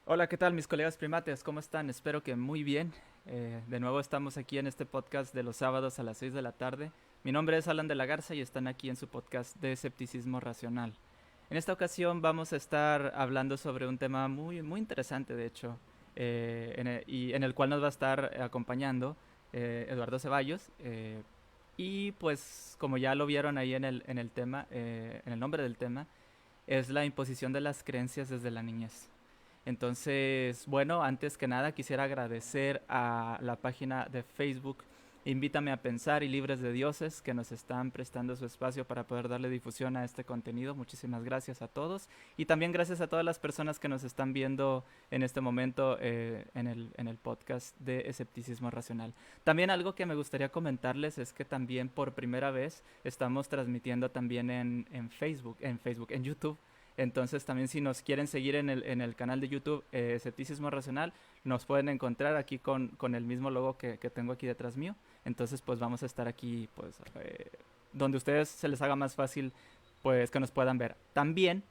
Hola, ¿qué tal mis colegas primates? ¿Cómo están? Espero que muy bien. De nuevo estamos aquí en este podcast de los sábados a las 6 de la tarde. Mi nombre es Alan de la Garza y están aquí en su podcast de escepticismo racional. En esta ocasión vamos a estar hablando sobre un tema muy interesante, de hecho, y en el cual nos va a estar acompañando Eduardo Ceballos. Y pues como ya lo vieron ahí en el tema, en el nombre del tema, es la imposición de las creencias desde la niñez. Entonces, bueno, antes que nada quisiera agradecer a la página de Facebook Invítame a Pensar y Libres de Dioses que nos están prestando su espacio para poder darle difusión a este contenido. Muchísimas gracias a todos y también gracias a todas las personas que nos están viendo en este momento en el podcast de Escepticismo Racional. También algo que me gustaría comentarles es que también por primera vez estamos transmitiendo también en YouTube. Entonces también si nos quieren seguir en el canal de YouTube Escepticismo Racional, nos pueden encontrar aquí con el mismo logo que tengo aquí detrás mío. Entonces pues vamos a estar aquí pues donde ustedes se les haga más fácil pues que nos puedan ver. También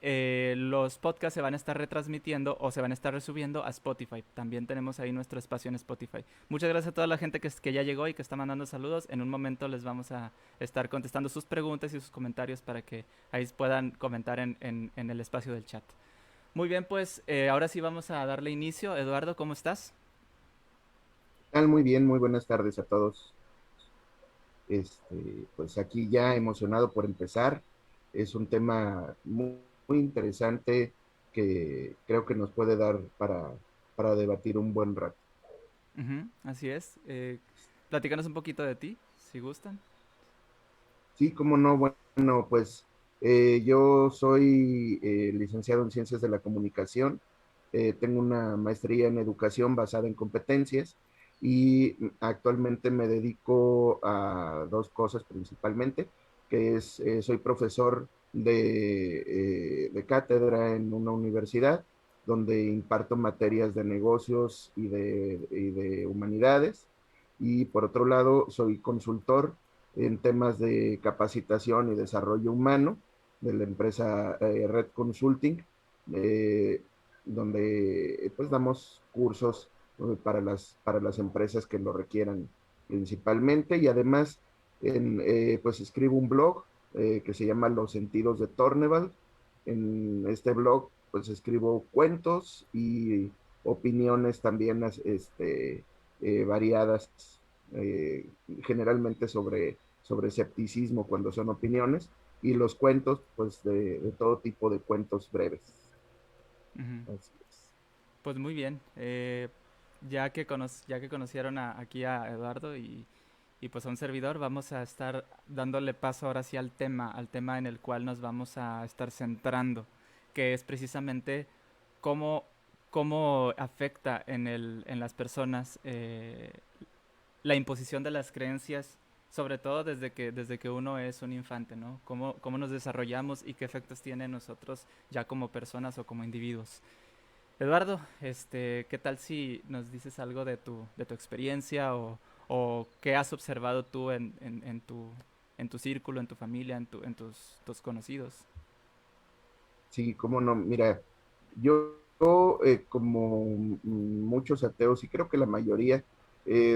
los podcasts se van a estar retransmitiendo o se van a estar resubiendo a Spotify. También tenemos ahí nuestro espacio en Spotify. Muchas gracias a toda la gente que ya llegó y que está mandando saludos. En un momento les vamos a estar contestando sus preguntas y sus comentarios para que ahí puedan comentar en el espacio del chat. Muy bien, pues ahora sí vamos a darle inicio. Eduardo, ¿cómo estás? Tal? Muy bien, muy buenas tardes a todos. Pues aquí ya emocionado por empezar. Es un tema muy interesante que creo que nos puede dar para debatir un buen rato. Ujú, así es. Platícanos un poquito de ti, si gustan. Sí, cómo no, bueno, pues yo soy licenciado en Ciencias de la Comunicación. Tengo una maestría en educación basada en competencias y actualmente me dedico a dos cosas principalmente, que es, soy profesor de cátedra en una universidad donde imparto materias de negocios y de humanidades. Y por otro lado, soy consultor en temas de capacitación y desarrollo humano de la empresa Red Consulting, eh, donde pues damos cursos para las empresas que lo requieran principalmente, y además pues escribo un blog que se llama Los Sentidos de Torneval. En este blog pues escribo cuentos y opiniones también variadas, eh, generalmente sobre escepticismo cuando son opiniones, y los cuentos, pues de todo tipo de cuentos breves. Ujú. Así es. Pues muy bien. Ya que conocieron aquí a Eduardo y pues a un servidor, vamos a estar dándole paso ahora sí al tema en el cual nos vamos a estar centrando, que es precisamente cómo, cómo afecta en las personas la imposición de las creencias, sobre todo desde que uno es un infante, ¿no? Cómo nos desarrollamos y qué efectos tiene en nosotros ya como personas o como individuos. Eduardo, ¿qué tal si nos dices algo de tu experiencia o qué has observado tú en tu círculo, en tu familia, tus conocidos? Sí, cómo no. Mira, como muchos ateos, y creo que la mayoría,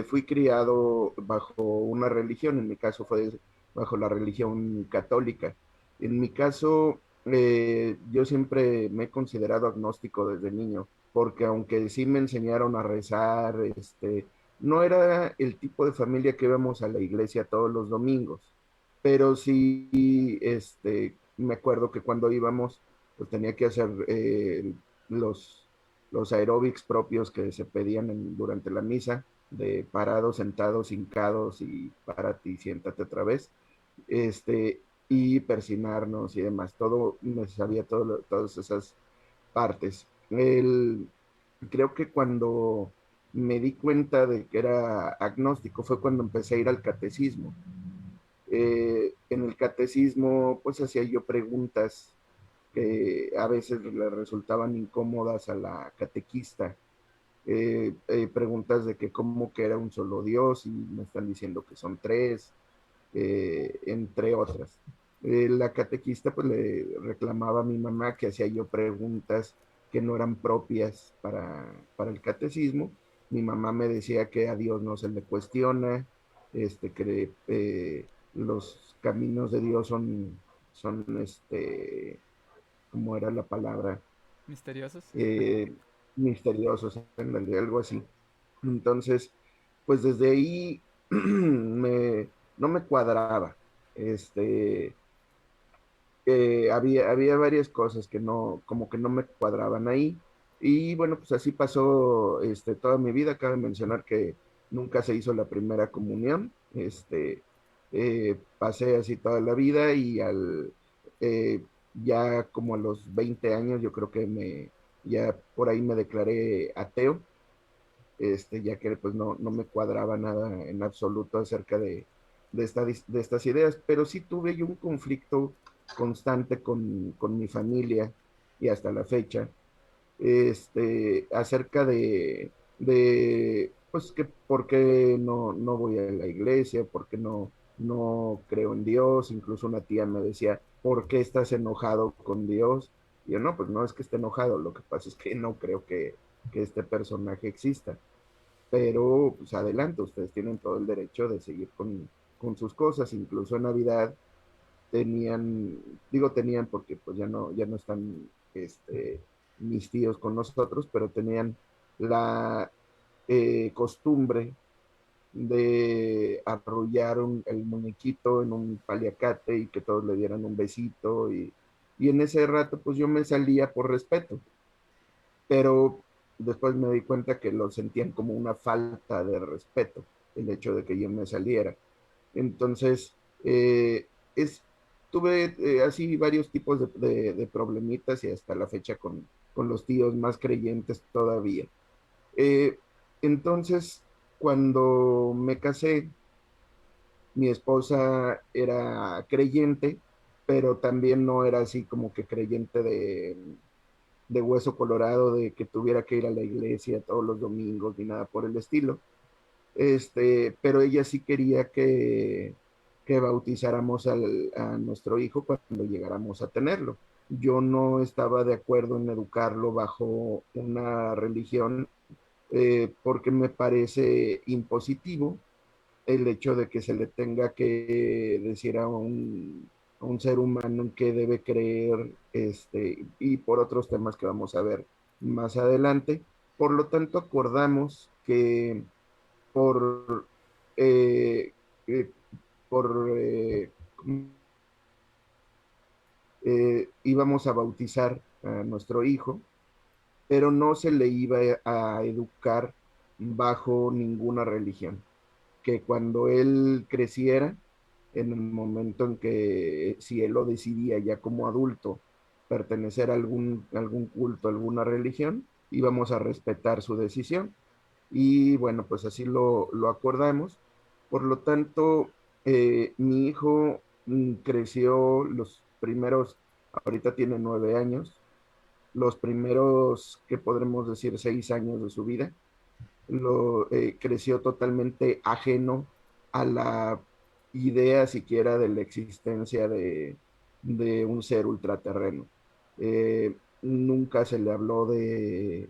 fui criado bajo una religión. En mi caso fue bajo la religión católica. En mi caso, yo siempre me he considerado agnóstico desde niño, porque aunque sí me enseñaron a rezar, no era el tipo de familia que íbamos a la iglesia todos los domingos, pero sí, me acuerdo que cuando íbamos, pues tenía que hacer los, los aeróbics propios que se pedían durante la misa, de parados, sentados, hincados y párate y siéntate otra vez, y persinarnos y demás. Todo, me sabía todas esas partes. Creo que cuando me di cuenta de que era agnóstico fue cuando empecé a ir al catecismo. En el catecismo, pues hacía yo preguntas que a veces le resultaban incómodas a la catequista. Preguntas de que cómo que era un solo Dios y me están diciendo que son tres, entre otras. La catequista pues le reclamaba a mi mamá que hacía yo preguntas que no eran propias para el catecismo. Mi mamá me decía que a Dios no se le cuestiona, que los caminos de Dios son ¿cómo era la palabra? Misteriosos. Eh, Misteriosos, algo así. Entonces, pues desde ahí no me cuadraba. Este, había varias cosas que no, como que no me cuadraban ahí. Y bueno, pues así pasó toda mi vida. Cabe mencionar que nunca se hizo la primera comunión. Pasé así toda la vida y ya como a los 20 años yo creo que ya por ahí me declaré ateo, ya que pues no me cuadraba nada en absoluto acerca de estas ideas, pero sí tuve yo un conflicto constante con mi familia y hasta la fecha, acerca pues, que por qué no voy a la iglesia, por qué no creo en Dios. Incluso una tía me decía, ¿por qué estás enojado con Dios? Y yo, no, pues no es que esté enojado, lo que pasa es que no creo que este personaje exista. Pero pues adelante, ustedes tienen todo el derecho de seguir con sus cosas. Incluso en Navidad tenían, digo tenían porque pues ya no están mis tíos con nosotros, pero tenían la costumbre de arrullar el muñequito en un paliacate y que todos le dieran un besito, y en ese rato pues yo me salía por respeto, pero después me di cuenta que lo sentían como una falta de respeto, el hecho de que yo me saliera. Entonces, eh, es, tuve así varios tipos de problemitas y hasta la fecha con los tíos más creyentes todavía. Eh, entonces, cuando me casé, mi esposa era creyente, pero también no era así como que creyente de hueso colorado, de que tuviera que ir a la iglesia todos los domingos ni nada por el estilo. Pero ella sí quería que bautizáramos a nuestro hijo cuando llegáramos a tenerlo. Yo no estaba de acuerdo en educarlo bajo una religión, porque me parece impositivo el hecho de que se le tenga que decir a un ser humano en qué debe creer, y por otros temas que vamos a ver más adelante. Por lo tanto, acordamos que por, eh, eh, por íbamos a bautizar a nuestro hijo, pero no se le iba a educar bajo ninguna religión, que cuando él creciera, en el momento en que, si él lo decidía ya como adulto, pertenecer a algún culto, alguna religión, íbamos a respetar su decisión. Y bueno, pues así lo acordamos. Por lo tanto, mi hijo creció los primeros, ahorita tiene 9 años, los primeros, que podremos decir, 6 años de su vida, creció totalmente ajeno a la idea siquiera de la existencia de un ser ultraterreno. Nunca se le habló de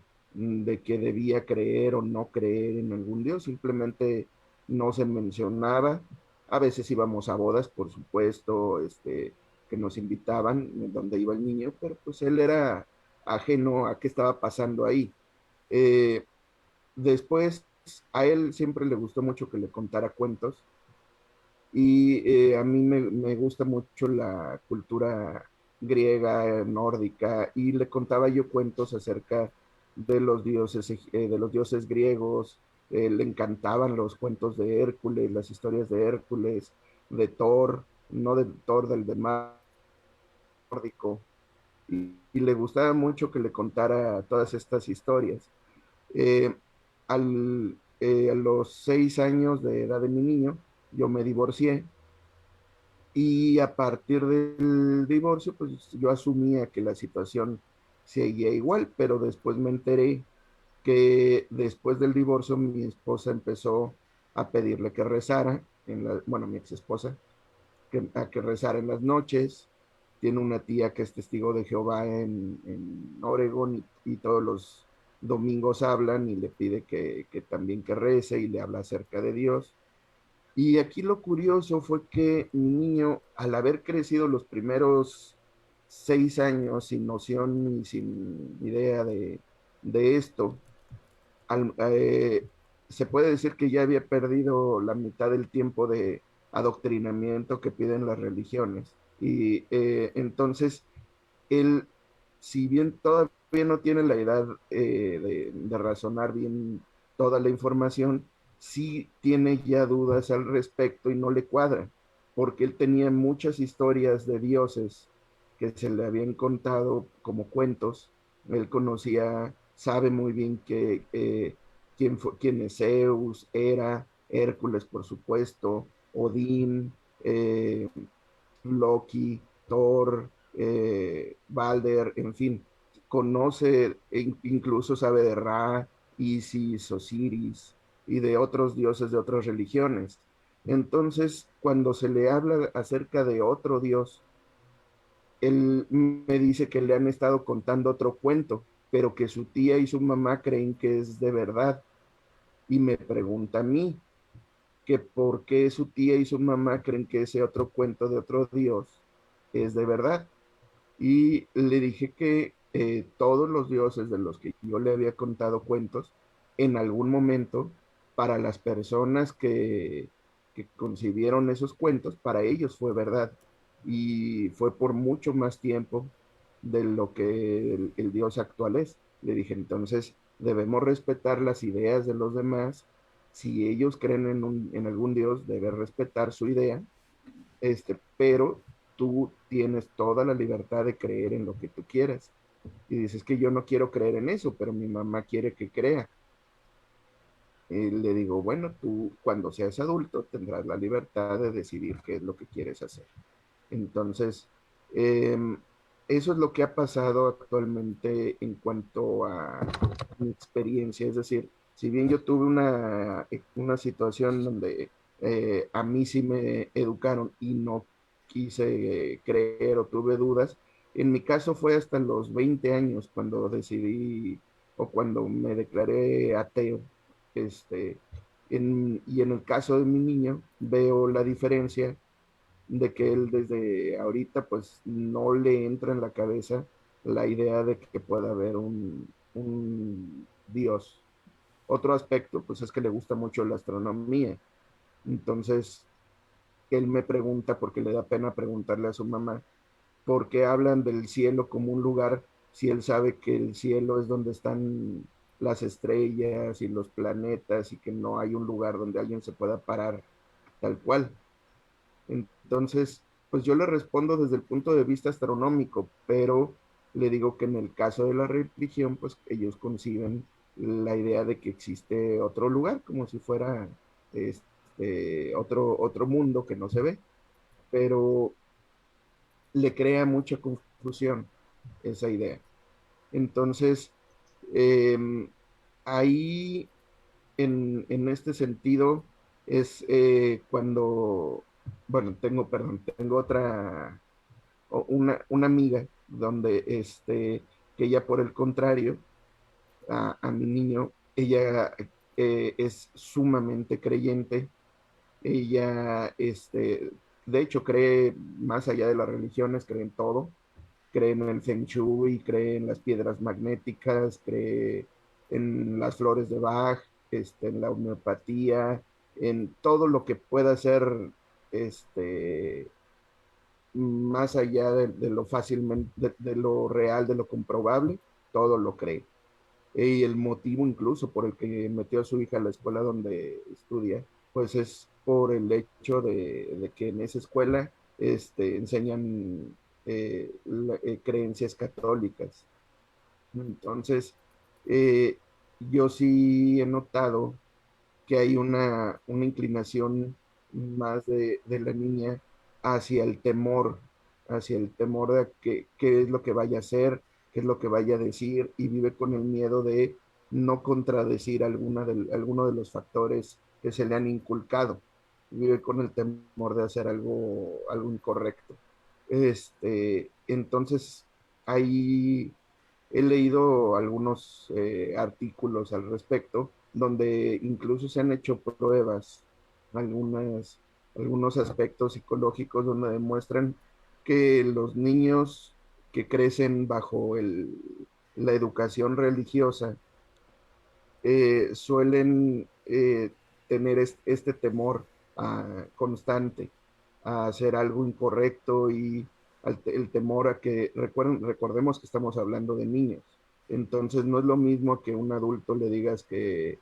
que debía creer o no creer en algún Dios, simplemente no se mencionaba. A veces íbamos a bodas, por supuesto, que nos invitaban, donde iba el niño, pero pues él era ajeno a qué estaba pasando ahí. Eh, Después, a él siempre le gustó mucho que le contara cuentos, y a mí me gusta mucho la cultura griega, nórdica, y le contaba yo cuentos acerca de los dioses griegos. Le encantaban los cuentos de Hércules, las historias de Hércules, de Thor, no de Thor del mar nórdico, y le gustaba mucho que le contara todas estas historias. Eh, a los 6 años de edad de mi niño, yo me divorcié, y a partir del divorcio, pues yo asumía que la situación seguía igual, pero después me enteré que después del divorcio mi esposa empezó a pedirle que rezara, bueno, mi ex esposa, a que rezara en las noches, tiene una tía que es testigo de Jehová en Oregon y todos los domingos hablan y le pide que también que rece y le habla acerca de Dios. Y aquí lo curioso fue que mi niño, al haber crecido los primeros 6 años sin noción y sin idea de esto, al- eh, se puede decir que ya había perdido la mitad del tiempo de adoctrinamiento que piden las religiones. Y entonces él, si bien todavía no tiene la edad de razonar bien toda la información, sí tiene ya dudas al respecto y no le cuadra, porque él tenía muchas historias de dioses que se le habían contado como cuentos. Él conocía, sabe muy bien quién es Zeus, Hera, Hércules, por supuesto, Odín, Loki, Thor, Balder, en fin, conoce, incluso sabe de Ra, Isis, Osiris y de otros dioses de otras religiones. Entonces, cuando se le habla acerca de otro dios, él me dice que le han estado contando otro cuento, pero que su tía y su mamá creen que es de verdad. Y me pregunta a mí que por qué su tía y su mamá creen que ese otro cuento de otro dios es de verdad. Y le dije que todos los dioses de los que yo le había contado cuentos, en algún momento, para las personas que concibieron esos cuentos, para ellos fue verdad. Y fue por mucho más tiempo de lo que el dios actual es. Le dije, entonces debemos respetar las ideas de los demás. Si ellos creen en algún dios, debe respetar su idea, pero tú tienes toda la libertad de creer en lo que tú quieras. Y dices que yo no quiero creer en eso, pero mi mamá quiere que crea. Le digo, bueno, tú cuando seas adulto tendrás la libertad de decidir qué es lo que quieres hacer. Entonces, eh, eso es lo que ha pasado actualmente en cuanto a mi experiencia. Es decir, si bien yo tuve una situación donde a mí sí me educaron y no quise creer o tuve dudas, en mi caso fue hasta los 20 años cuando decidí o cuando me declaré ateo. Este, y en el caso de mi niño, veo la diferencia de que él desde ahorita pues no le entra en la cabeza la idea de que pueda haber un Dios. Otro aspecto pues es que le gusta mucho la astronomía. Entonces él me pregunta, porque le da pena preguntarle a su mamá, ¿por qué hablan del cielo como un lugar si él sabe que el cielo es donde están las estrellas y los planetas y que no hay un lugar donde alguien se pueda parar tal cual? Entonces, pues yo le respondo desde el punto de vista astronómico, pero le digo que en el caso de la religión, pues ellos conciben la idea de que existe otro lugar, como si fuera otro mundo que no se ve, pero le crea mucha confusión esa idea. Entonces, eh, ahí en este sentido es cuando, bueno, tengo una amiga donde que ella por el contrario, a mi niño, ella es sumamente creyente. Ella, de hecho, cree más allá de las religiones, cree en todo, cree en el Feng Shui, cree en las piedras magnéticas, cree en las flores de Bach, en la homeopatía, en todo lo que pueda ser este, más allá de lo fácilmente, de lo real, de lo comprobable, todo lo cree. Y el motivo incluso por el que metió a su hija a la escuela donde estudia, pues es por el hecho de que en esa escuela enseñan creencias católicas. Entonces, eh, yo sí he notado que hay una inclinación más de la niña hacia hacia el temor de qué es lo que vaya a hacer, qué es lo que vaya a decir, y vive con el miedo de no contradecir alguno de los factores que se le han inculcado. Vive con el temor de hacer algo incorrecto. Entonces, ahí he leído algunos artículos al respecto, donde incluso se han hecho pruebas, algunas, algunos aspectos psicológicos donde demuestran que los niños que crecen bajo la educación religiosa suelen tener este temor constante a hacer algo incorrecto y el temor a que, recordemos que estamos hablando de niños, entonces no es lo mismo que un adulto le digas que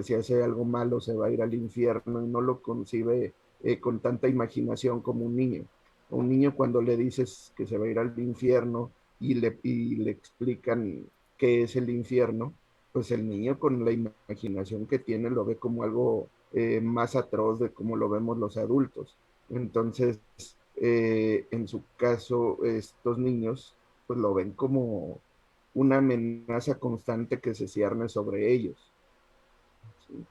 si hace algo malo se va a ir al infierno y no lo concibe con tanta imaginación como un niño. A un niño cuando le dices que se va a ir al infierno y le explican qué es el infierno, pues el niño con la imaginación que tiene lo ve como algo más atroz de como lo vemos los adultos. Entonces, en su caso, estos niños pues lo ven como una amenaza constante que se cierne sobre ellos. ¿Sí?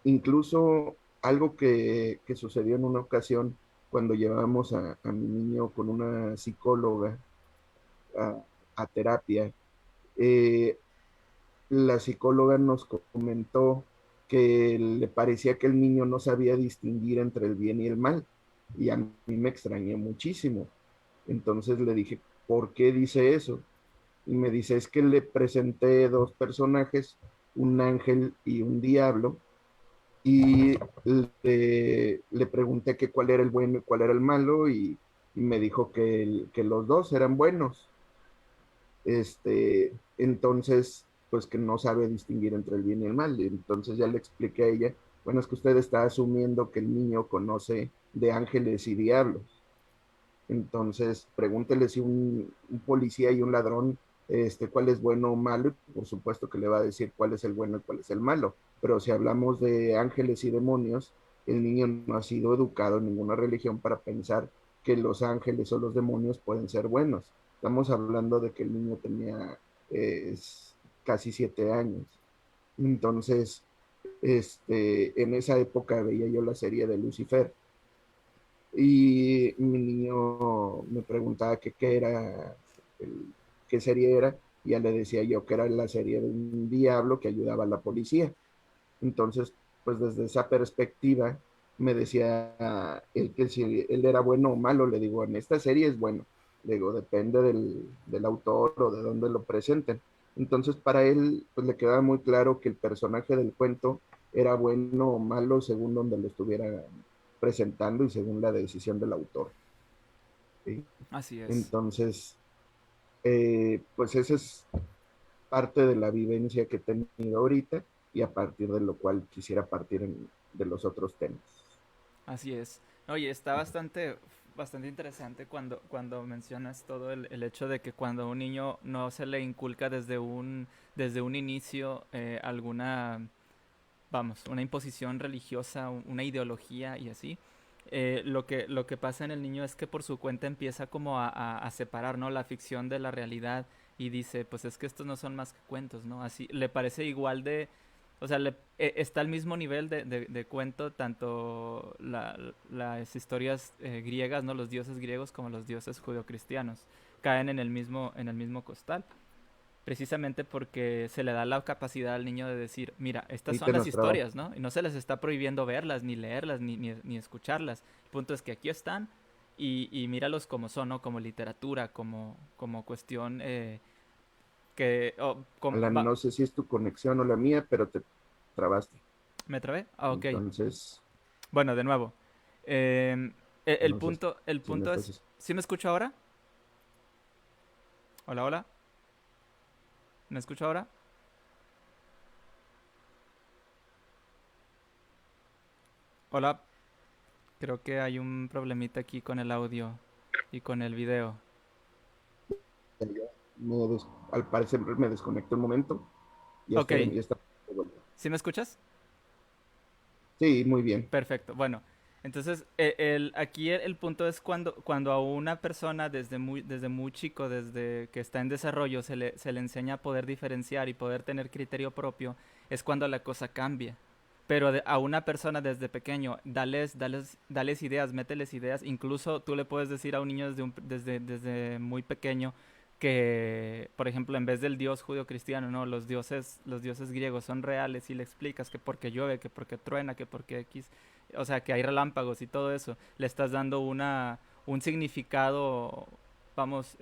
Incluso algo que sucedió en una ocasión cuando llevamos a mi niño con una psicóloga a, a terapia, eh, la psicóloga nos comentó que le parecía que el niño no sabía distinguir entre el bien y el mal. Y a mí me extrañó muchísimo. Entonces le dije, ¿por qué dice eso? Y me dice, es que le presenté dos personajes, un ángel y un diablo, y le pregunté que cuál era el bueno y cuál era el malo, y me dijo que los dos eran buenos. Entonces, pues que no sabe distinguir entre el bien y el mal. Entonces ya le expliqué a ella, bueno, es que usted está asumiendo que el niño conoce de ángeles y diablos. Entonces, pregúntele si un policía y un ladrón, cuál es bueno o malo, y por supuesto que le va a decir cuál es el bueno y cuál es el malo. Pero si hablamos de ángeles y demonios, el niño no ha sido educado en ninguna religión para pensar que los ángeles o los demonios pueden ser buenos. Estamos hablando de que el niño tenía eh, casi 7 años. Entonces, en esa época veía yo la serie de Lucifer y mi niño me preguntaba que qué era, qué serie era, y ya le decía yo que era la serie de un diablo que ayudaba a la policía. Entonces, pues desde esa perspectiva me decía él que si él era bueno o malo, le digo, en esta serie es bueno, le digo, depende del autor o de dónde lo presenten. Entonces, para él, pues le quedaba muy claro que el personaje del cuento era bueno o malo según donde lo estuviera presentando y según la decisión del autor. ¿Sí? Así es. Entonces, pues esa es parte de la vivencia que he tenido ahorita y a partir de lo cual quisiera partir de los otros temas. Así es. Oye, está bastante interesante cuando mencionas todo el hecho de que cuando a un niño no se le inculca desde un inicio alguna, vamos, una imposición religiosa, una ideología y así, lo que pasa en el niño es que por su cuenta empieza como a separar, ¿no? La ficción de la realidad y dice, pues es que estos no son más que cuentos, ¿no? Así le parece igual de, o sea, está al mismo nivel de cuento tanto las historias griegas, ¿no? Los dioses griegos como los dioses judeocristianos caen en el mismo costal precisamente porque se le da la capacidad al niño de decir, mira, estas son las Permítenos trabajo. historias, ¿no? Y no se les está prohibiendo verlas, ni leerlas, ni escucharlas. El punto es que aquí están y míralos como son, ¿no? Como literatura, como cuestión que... Alan, no sé si es tu conexión o la mía, pero te trabaste. ¿Me trabé? Ah, ok. Entonces, Bueno, de nuevo. no sé El si me punto es... estás... ¿Sí me escucho ahora? Hola, hola. ¿Me escucho ahora? Hola. Creo que hay un problemita aquí con el audio y con el video. Al parecer me desconecté un momento. Ok, Ya está de vuelta. ¿sí me escuchas? Sí, muy bien. Perfecto. Bueno, entonces aquí el punto es cuando a una persona desde muy chico, desde que está en desarrollo, se le enseña a poder diferenciar y poder tener criterio propio, es cuando la cosa cambia. pero a una persona desde pequeño, dales ideas, mételes ideas. Incluso tú le puedes decir a un niño desde muy pequeño que, por ejemplo, en vez del dios judío-cristiano, no, los dioses griegos son reales y le explicas que porque llueve, que porque truena, que porque X, o sea, que hay relámpagos y todo eso, le estás dando un significado, vamos,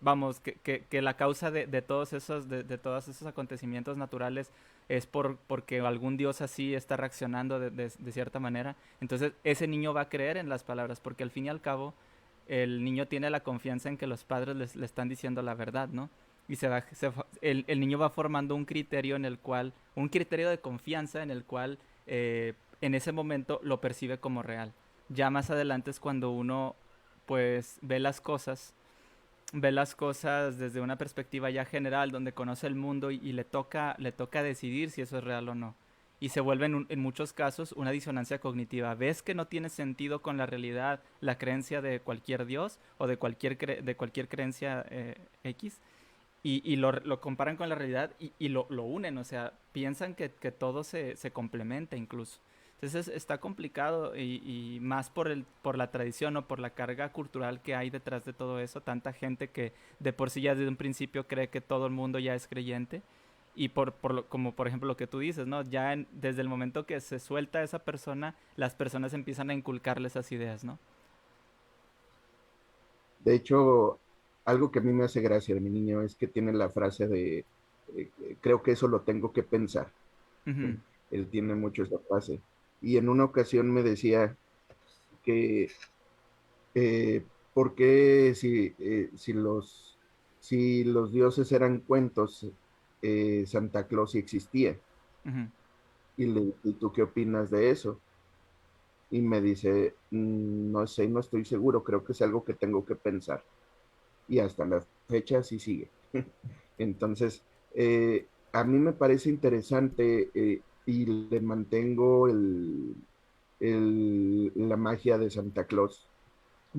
vamos, que la causa de todos esos acontecimientos naturales es porque algún dios así está reaccionando de cierta manera. Entonces ese niño va a creer en las palabras, porque al fin y al cabo el niño tiene la confianza en que los padres le están diciendo la verdad, ¿no? Y el niño va formando un criterio un criterio de confianza en el cual en ese momento lo percibe como real. Ya más adelante es cuando uno pues ve las cosas desde una perspectiva ya general, donde conoce el mundo y le toca decidir si eso es real o no. Y se vuelve en muchos casos una disonancia cognitiva. Ves que no tiene sentido con la realidad, la creencia de cualquier dios o de cualquier creencia X, y lo comparan con la realidad y lo unen, o sea, piensan que todo se complementa incluso. Entonces está complicado y más por la tradición o por la carga cultural que hay detrás de todo eso, tanta gente que de por sí ya desde un principio cree que todo el mundo ya es creyente y como por ejemplo lo que tú dices, ¿no? Desde el momento que se suelta a esa persona, las personas empiezan a inculcarle esas ideas, ¿no? De hecho, algo que a mí me hace gracia de mi niño es que tiene la frase de, creo que eso lo tengo que pensar. Ujú, Él tiene mucho esa frase. Y en una ocasión me decía que, ¿por qué si los dioses eran cuentos, Santa Claus sí existía? ujú. ¿Y tú qué opinas de eso? Y me dice, no sé, no estoy seguro, creo que es algo que tengo que pensar. Y hasta la fecha sí sigue. Entonces, a mí me parece interesante, y le mantengo la magia de Santa Claus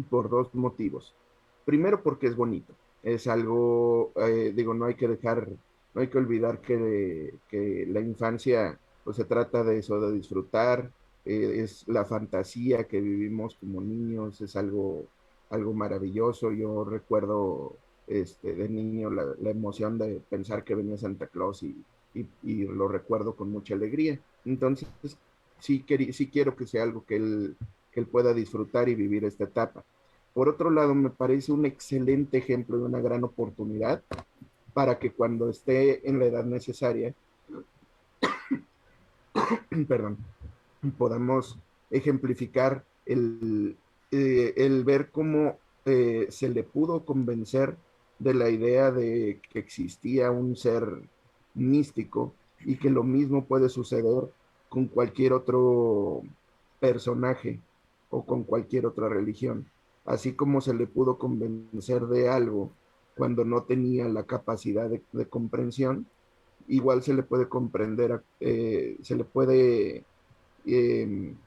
por dos motivos. Primero, porque es bonito. Es algo, digo, no hay que olvidar que la infancia, pues se trata de eso, de disfrutar, es la fantasía que vivimos como niños, es algo maravilloso. Yo recuerdo de niño la emoción de pensar que venía Santa Claus y lo recuerdo con mucha alegría. Entonces, sí quiero que sea algo que él pueda disfrutar y vivir esta etapa. Por otro lado, me parece un excelente ejemplo de una gran oportunidad para que cuando esté en la edad necesaria, perdón, podamos ejemplificar el ver cómo se le pudo convencer de la idea de que existía un ser místico y que lo mismo puede suceder con cualquier otro personaje o con cualquier otra religión. Así como se le pudo convencer de algo cuando no tenía la capacidad de comprensión, igual se le puede comprender, se le puede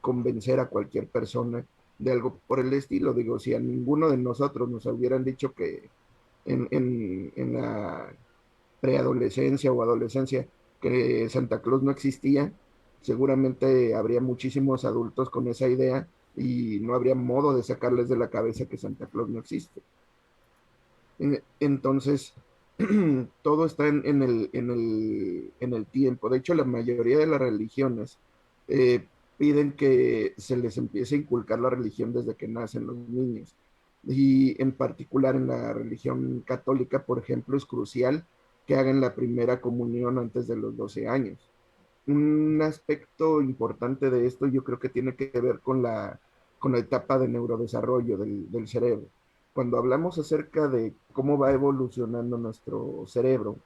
convencer a cualquier persona de algo por el estilo. Digo, si a ninguno de nosotros nos hubieran dicho que en la preadolescencia o adolescencia que Santa Claus no existía, seguramente habría muchísimos adultos con esa idea y no habría modo de sacarles de la cabeza que Santa Claus no existe. Entonces, todo está en el tiempo. De hecho, la mayoría de las religiones eh, piden que se les empiece a inculcar la religión desde que nacen los niños. Y en particular en la religión católica, por ejemplo, es crucial que hagan la primera comunión antes de los 12 años. Un aspecto importante de esto yo creo que tiene que ver con la etapa de neurodesarrollo del cerebro. Cuando hablamos acerca de cómo va evolucionando nuestro cerebro,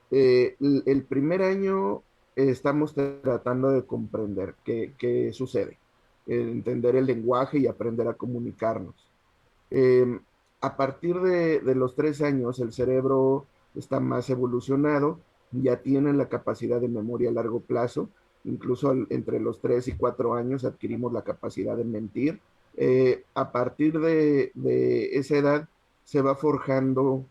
el primer año estamos tratando de comprender qué sucede, entender el lenguaje y aprender a comunicarnos. Eh, a partir de los 3 años, el cerebro está más evolucionado, ya tiene la capacidad de memoria a largo plazo, incluso entre los 3 y 4 años adquirimos la capacidad de mentir. A partir de esa edad se va forjando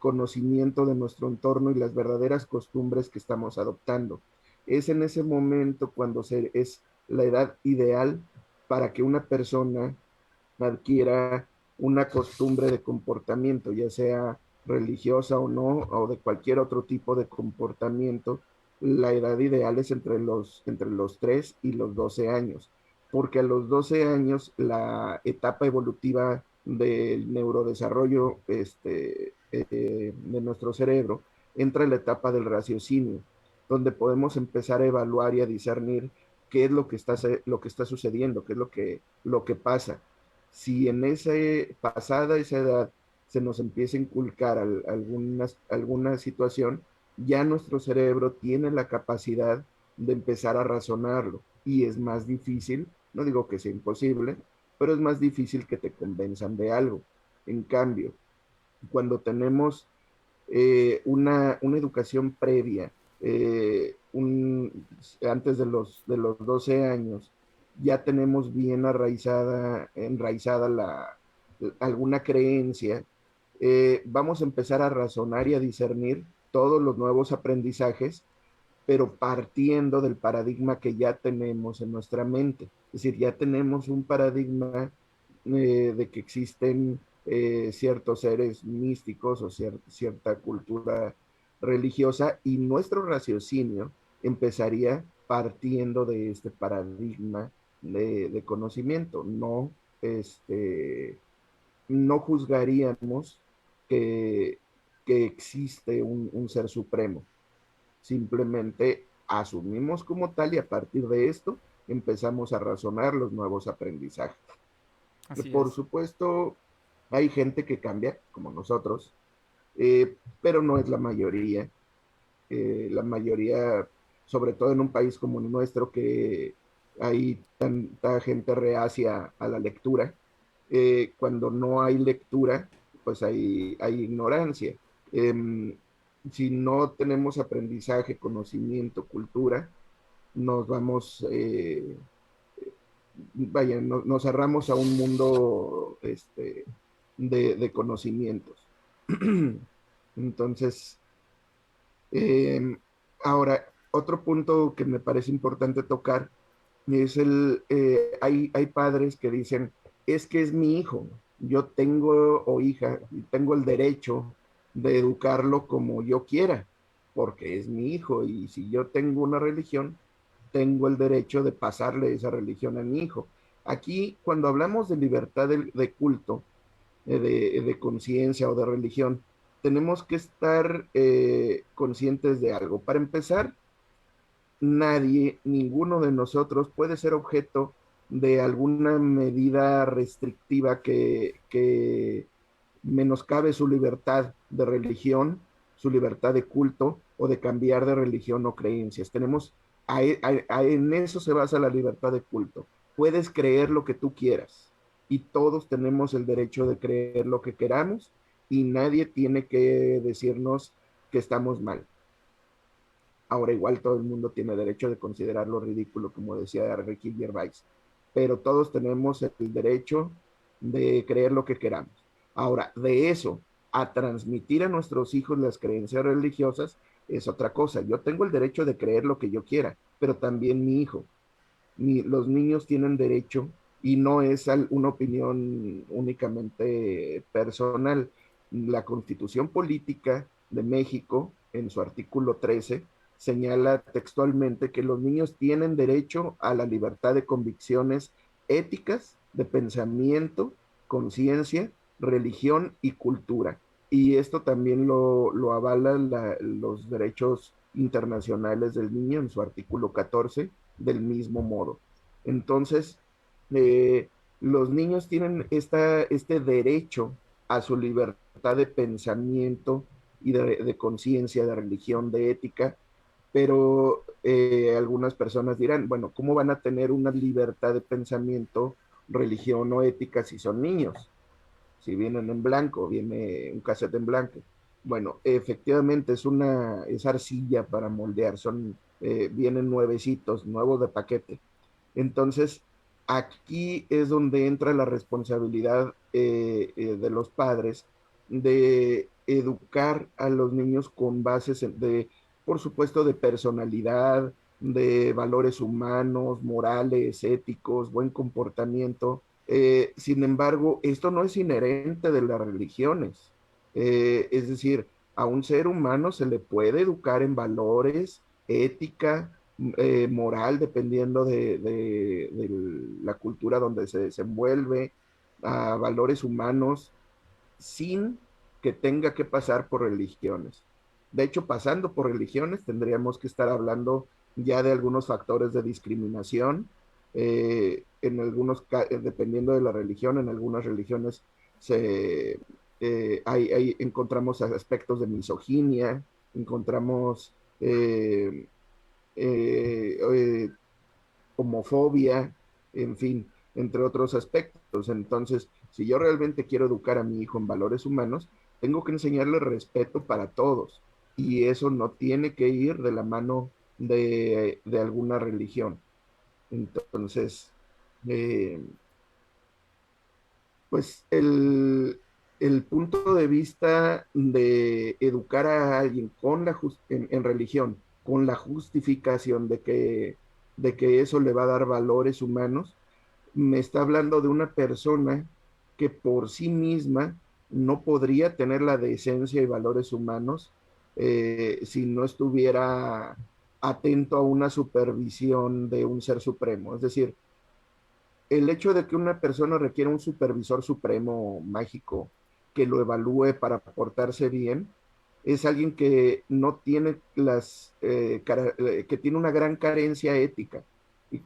conocimiento de nuestro entorno y las verdaderas costumbres que estamos adoptando. Es en ese momento cuando es la edad ideal para que una persona adquiera una costumbre de comportamiento, ya sea religiosa o no, o de cualquier otro tipo de comportamiento. La edad ideal es entre los 3 y los 12 años, porque a los 12 años la etapa evolutiva del neurodesarrollo de nuestro cerebro entra en la etapa del raciocinio, donde podemos empezar a evaluar y a discernir qué es lo que está sucediendo, qué es lo que pasa. Si en pasada esa edad se nos empieza a inculcar alguna situación, ya nuestro cerebro tiene la capacidad de empezar a razonarlo y es más difícil, no digo que sea imposible, pero es más difícil que te convenzan de algo. En cambio, cuando tenemos una educación previa, antes de los 12 años, ya tenemos bien enraizada alguna creencia, vamos a empezar a razonar y a discernir todos los nuevos aprendizajes, pero partiendo del paradigma que ya tenemos en nuestra mente. Es decir, ya tenemos un paradigma de que existen ciertos seres místicos o cierta cultura religiosa, y nuestro raciocinio empezaría partiendo de este paradigma de conocimiento. No juzgaríamos que, que existe un ser supremo, simplemente asumimos como tal y a partir de esto empezamos a razonar los nuevos aprendizajes. Así Por es. supuesto, hay gente que cambia, como nosotros, pero no es la mayoría. La mayoría, sobre todo en un país como el nuestro, que hay tanta gente reacia a la lectura, cuando no hay lectura, pues hay ignorancia. Eh, si no tenemos aprendizaje, conocimiento, cultura, nos vamos, nos cerramos a un mundo de conocimientos. Entonces, eh, ahora, otro punto que me parece importante tocar es hay padres que dicen, es que es mi hijo, yo tengo, o hija, y tengo el derecho de educarlo como yo quiera, porque es mi hijo, y si yo tengo una religión, tengo el derecho de pasarle esa religión a mi hijo. Aquí, cuando hablamos de libertad de culto, de conciencia o de religión, tenemos que estar conscientes de algo. Para empezar, nadie, ninguno de nosotros puede ser objeto de alguna medida restrictiva que menoscabe su libertad de religión, su libertad de culto o de cambiar de religión o creencias. En eso se basa la libertad de culto. Puedes creer lo que tú quieras y todos tenemos el derecho de creer lo que queramos y nadie tiene que decirnos que estamos mal. Ahora igual todo el mundo tiene derecho de considerarlo ridículo, como decía Ricky Gervais, pero todos tenemos el derecho de creer lo que queramos. Ahora, de eso a transmitir a nuestros hijos las creencias religiosas es otra cosa. Yo tengo el derecho de creer lo que yo quiera, pero también mi hijo. Los niños tienen derecho, y no es una opinión únicamente personal. La Constitución Política de México, en su artículo 13, señala textualmente que los niños tienen derecho a la libertad de convicciones éticas, de pensamiento, conciencia, religión y cultura. Y esto también lo avalan los derechos internacionales del niño en su artículo 14, del mismo modo. Entonces, los niños tienen este derecho a su libertad de pensamiento y de conciencia, de religión, de ética, pero algunas personas dirán, bueno, ¿cómo van a tener una libertad de pensamiento, religión o ética si son niños? Si vienen en blanco, viene un cassette en blanco. Bueno, efectivamente es arcilla para moldear, vienen nuevecitos, nuevos de paquete. Entonces, aquí es donde entra la responsabilidad de los padres, de educar a los niños con bases de, por supuesto, de personalidad, de valores humanos, morales, éticos, buen comportamiento. Sin embargo, esto no es inherente de las religiones. Es decir, a un ser humano se le puede educar en valores, ética, moral, dependiendo de la cultura donde se desenvuelve, a valores humanos, sin que tenga que pasar por religiones. De hecho, pasando por religiones, tendríamos que estar hablando ya de algunos factores de discriminación, en algunos, dependiendo de la religión, en algunas religiones se, encontramos aspectos de misoginia, encontramos eh, homofobia, en fin, entre otros aspectos. Entonces, si yo realmente quiero educar a mi hijo en valores humanos, tengo que enseñarle respeto para todos. Y eso no tiene que ir de la mano de alguna religión. Entonces, eh, pues el punto de vista de educar a alguien con en religión, con la justificación de que eso le va a dar valores humanos, me está hablando de una persona que por sí misma no podría tener la decencia y valores humanos si no estuviera atento a una supervisión de un ser supremo. Es decir, el hecho de que una persona requiera un supervisor supremo mágico que lo evalúe para portarse bien, es alguien que no tiene que tiene una gran carencia ética y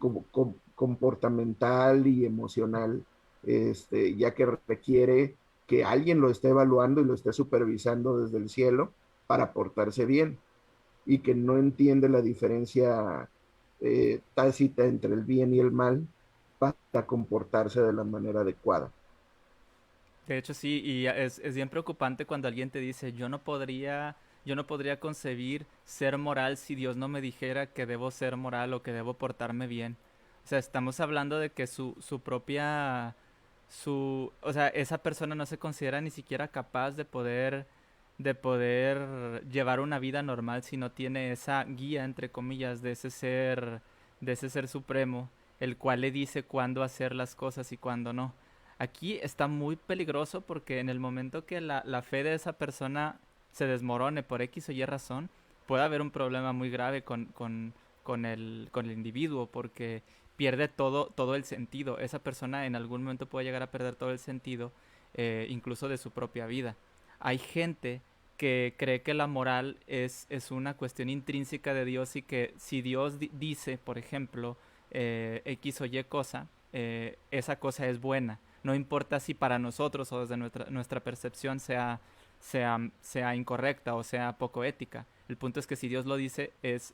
comportamental y emocional, ya que requiere que alguien lo esté evaluando y lo esté supervisando desde el cielo para portarse bien y que no entiende la diferencia tácita entre el bien y el mal para comportarse de la manera adecuada. De hecho, sí, y es bien preocupante cuando alguien te dice, yo no podría concebir ser moral si Dios no me dijera que debo ser moral o que debo portarme bien. O sea, estamos hablando de que su propia, o sea, esa persona no se considera ni siquiera capaz de poder llevar una vida normal si no tiene esa guía, entre comillas, de ese ser supremo, el cual le dice cuándo hacer las cosas y cuándo no. Aquí está muy peligroso porque en el momento que la fe de esa persona se desmorone por X o Y razón, puede haber un problema muy grave con el individuo porque pierde todo el sentido. Esa persona en algún momento puede llegar a perder todo el sentido, incluso de su propia vida. Hay gente que cree que la moral es una cuestión intrínseca de Dios y que si Dios dice, por ejemplo, X o Y cosa, esa cosa es buena. No importa si para nosotros o desde nuestra percepción sea incorrecta o sea poco ética. El punto es que si Dios lo dice, es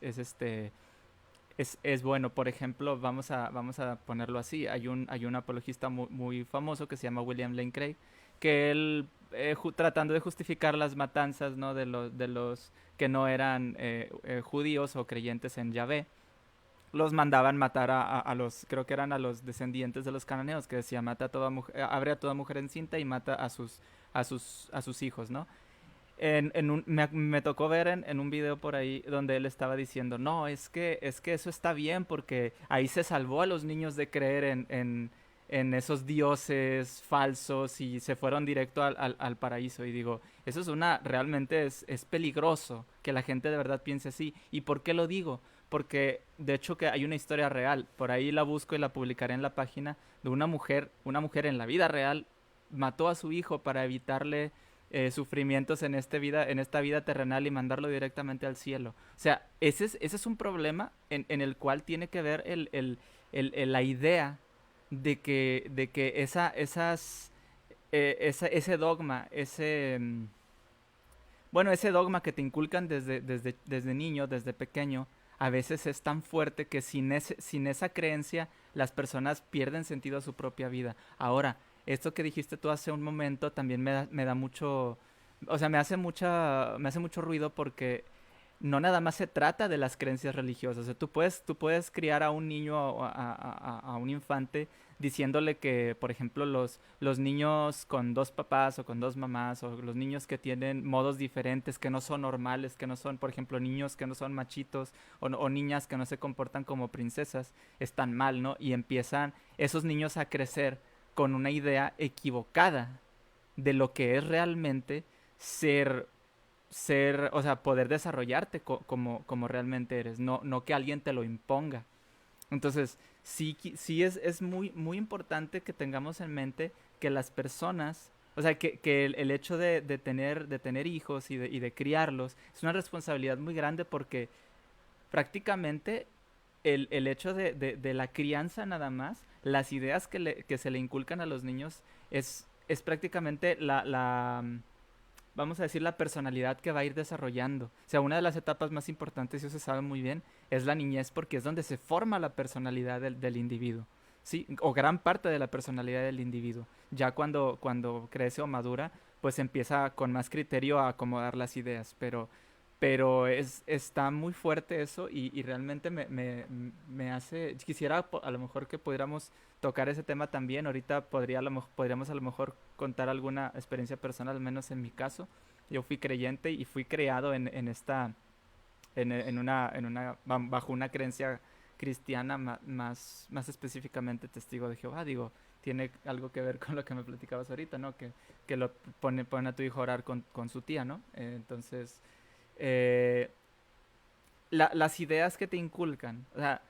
bueno. Por ejemplo, vamos a ponerlo así. Hay un apologista muy famoso que se llama William Lane Craig, que él, tratando de justificar las matanzas, ¿no? De los que no eran judíos o creyentes en Yahvé, los mandaban matar a los, creo que eran a los descendientes de los cananeos, que decía, mata a toda mujer, abre a toda mujer encinta y mata a sus hijos, ¿no? Me tocó ver en un video por ahí donde él estaba diciendo, no, es que eso está bien porque ahí se salvó a los niños de creer en esos dioses falsos y se fueron directo al paraíso. Y digo, eso es realmente es peligroso que la gente de verdad piense así. ¿Y por qué lo digo? Porque de hecho que hay una historia real, por ahí la busco y la publicaré en la página, de una mujer en la vida real mató a su hijo para evitarle sufrimientos en esta vida terrenal y mandarlo directamente al cielo. O sea, ese es un problema en el cual tiene que ver la idea de que ese dogma, bueno, ese dogma que te inculcan desde niño, desde pequeño, a veces es tan fuerte que sin esa creencia las personas pierden sentido a su propia vida. Ahora, esto que dijiste tú hace un momento también me da mucho, o sea, me hace mucho ruido porque no nada más se trata de las creencias religiosas. O sea, tú puedes criar a un niño o a un infante diciéndole que, por ejemplo, los niños con dos papás o con dos mamás, o los niños que tienen modos diferentes, que no son normales, que no son, por ejemplo, niños que no son machitos, o niñas que no se comportan como princesas, están mal, ¿no? Y empiezan esos niños a crecer con una idea equivocada de lo que es realmente ser, o sea, poder desarrollarte como realmente eres, no que alguien te lo imponga. Entonces, sí es muy, muy importante que tengamos en mente que las personas, o sea, que el hecho de tener hijos y de criarlos es una responsabilidad muy grande, porque prácticamente el hecho de la crianza nada más, las ideas que se le inculcan a los niños es prácticamente vamos a decir, la personalidad que va a ir desarrollando. O sea, una de las etapas más importantes, y eso se sabe muy bien, es la niñez, porque es donde se forma la personalidad del individuo. Sí, o gran parte de la personalidad del individuo. Ya cuando crece o madura, pues empieza con más criterio a acomodar las ideas, pero está muy fuerte eso, y realmente me hace, quisiera a lo mejor que pudiéramos tocar ese tema también. Ahorita podríamos a lo mejor contar alguna experiencia personal, al menos en mi caso. Yo fui creyente y fui criado bajo una creencia cristiana, más específicamente testigo de Jehová. Digo, tiene algo que ver con lo que me platicabas ahorita, ¿no? Que pone a tu hijo a orar con su tía, ¿no? Entonces, eh, las ideas que te inculcan, o sea,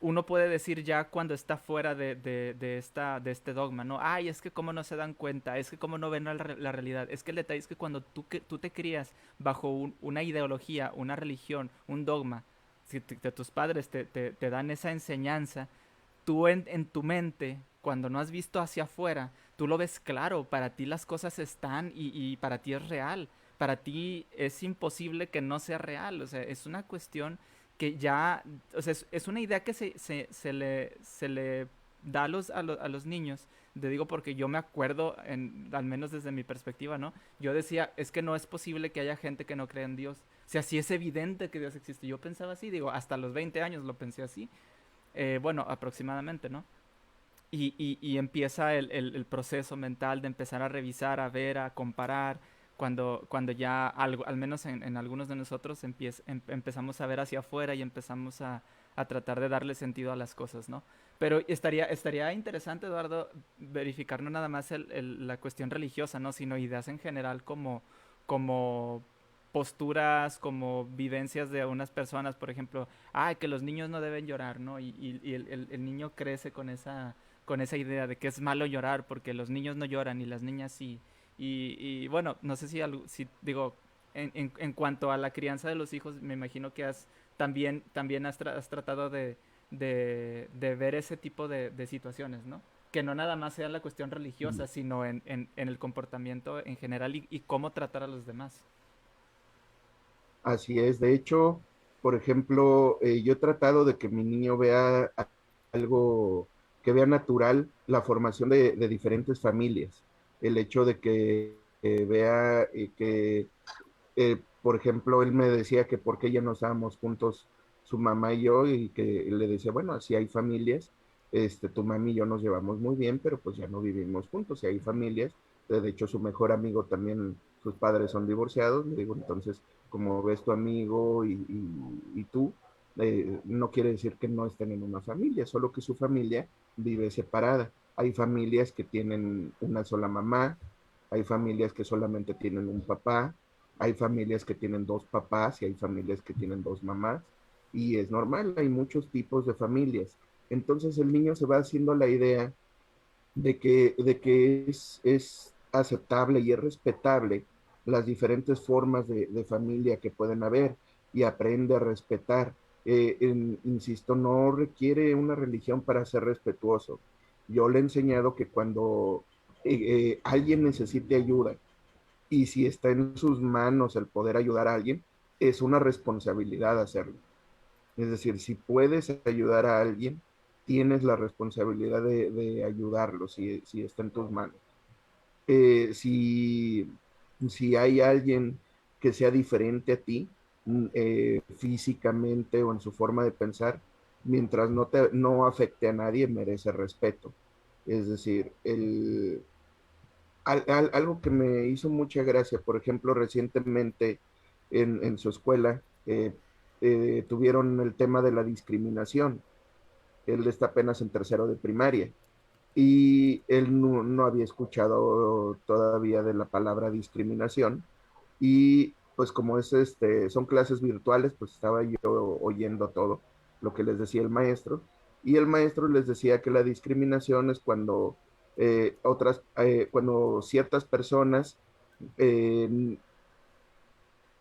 uno puede decir ya cuando está fuera de este dogma, ¿no? Ay, es que cómo no se dan cuenta, es que cómo no ven la realidad. Es que el detalle es que cuando tú te crías bajo una ideología, una religión, un dogma, si tus padres te dan esa enseñanza, tú en tu mente, cuando no has visto hacia afuera, tú lo ves claro, para ti las cosas están, y para ti es real. Para ti es imposible que no sea real. O sea, es una cuestión que ya, o sea, es una idea que se le da a los niños. Te digo porque yo me acuerdo, al menos desde mi perspectiva, ¿no? Yo decía, es que no es posible que haya gente que no crea en Dios. O sea, sí es evidente que Dios existe. Yo pensaba así, digo, hasta los 20 años lo pensé así. Bueno, aproximadamente, ¿no? Y empieza el proceso mental de empezar a revisar, a ver, a comparar, cuando ya, al menos en algunos de nosotros, empezamos a ver hacia afuera y empezamos a tratar de darle sentido a las cosas, ¿no? Pero estaría interesante, Eduardo, verificar no nada más la cuestión religiosa, ¿no? Sino ideas en general, como posturas, como vivencias de unas personas, por ejemplo, que los niños no deben llorar, ¿no? Y el niño crece con esa idea de que es malo llorar porque los niños no lloran y las niñas sí. Y bueno, no sé si digo, en cuanto a la crianza de los hijos, me imagino que también has tratado de ver ese tipo de situaciones, ¿no? Que no nada más sea la cuestión religiosa, sino en el comportamiento en general, y cómo tratar a los demás. Así es. De hecho, por ejemplo, yo he tratado de que mi niño vea algo, que vea natural la formación de diferentes familias. El hecho de que vea por ejemplo, él me decía que por qué ya no estábamos juntos su mamá y yo, y que le decía, bueno, así hay familias, tu mami y yo nos llevamos muy bien, pero pues ya no vivimos juntos, y hay familias, de hecho su mejor amigo también, sus padres son divorciados, le digo, entonces, como ves tu amigo y tú, no quiere decir que no estén en una familia, solo que su familia vive separada. Hay familias que tienen una sola mamá, hay familias que solamente tienen un papá, hay familias que tienen dos papás y hay familias que tienen dos mamás, y es normal, hay muchos tipos de familias. Entonces el niño se va haciendo la idea de que es aceptable y es respetable las diferentes formas de familia que pueden haber, y aprende a respetar. Insisto, no requiere una religión para ser respetuoso. Yo le he enseñado que cuando alguien necesite ayuda, y si está en sus manos el poder ayudar a alguien, es una responsabilidad hacerlo. Es decir, si puedes ayudar a alguien, tienes la responsabilidad de ayudarlo si está en tus manos. Si hay alguien que sea diferente a ti, físicamente o en su forma de pensar, mientras no afecte a nadie, merece respeto. Es decir, algo que me hizo mucha gracia, por ejemplo, recientemente en su escuela tuvieron el tema de la discriminación. Él está apenas en tercero de primaria y él no había escuchado todavía de la palabra discriminación y pues como son clases virtuales, pues estaba yo oyendo todo lo que les decía el maestro y el maestro les decía que la discriminación es cuando ciertas personas eh,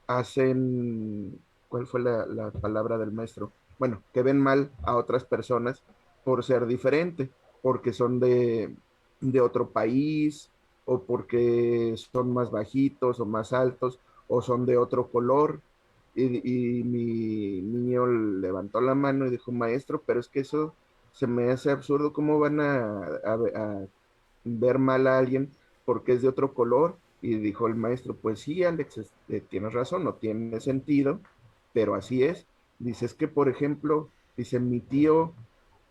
hacen, ¿cuál fue la palabra del maestro? Bueno, que ven mal a otras personas por ser diferente, porque son de otro país, o porque son más bajitos o más altos, o son de otro color. Y mi niño levantó la mano y dijo, maestro, pero es que eso se me hace absurdo, ¿cómo van a ver mal a alguien porque es de otro color? Y dijo el maestro, pues sí, Alex, tienes razón, no tiene sentido, pero así es. Dice, es que, por ejemplo, dice, mi tío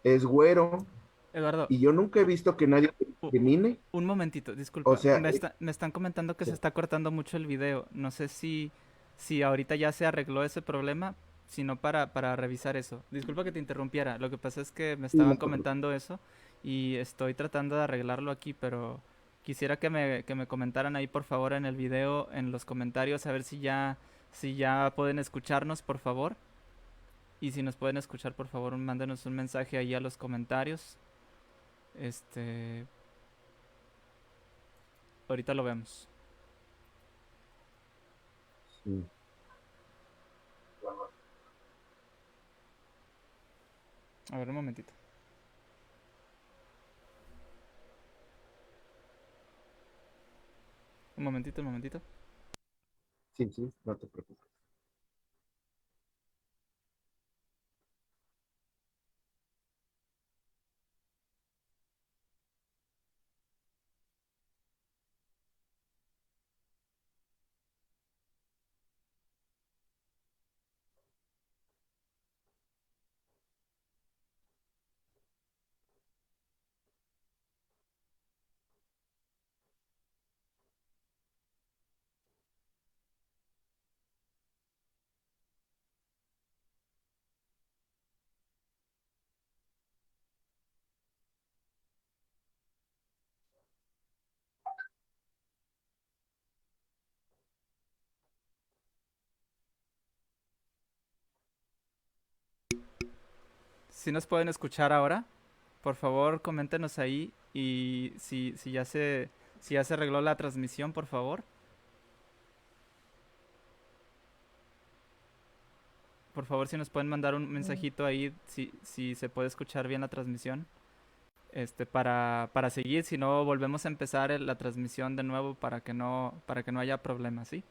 es güero Eduardo, y yo nunca he visto que nadie u- discrimine. un momentito, O disculpa. sea, Me están comentando que se sí, está cortando mucho el video. No sé si ahorita ya se arregló ese problema, sino para revisar eso. Disculpa que te interrumpiera. Lo que pasa es que me sí, estaban no te preocupes. comentando eso y estoy tratando de arreglarlo aquí, pero quisiera que me comentaran ahí por favor en el video, en los comentarios, a ver si ya pueden escucharnos, por favor. Y si nos pueden escuchar, por favor, mándenos un mensaje ahí a los comentarios. Este, ahorita lo vemos. Sí, A ver, un momentito. Un momentito, un momentito. sí, sí, no te preocupes. Si nos pueden escuchar ahora, por favor, coméntenos ahí y si ya se arregló la transmisión, por favor. Por favor, si nos pueden mandar un mensajito ahí, si se puede escuchar bien la transmisión, para seguir, si no volvemos a empezar la transmisión de nuevo para que no haya problemas, ¿sí?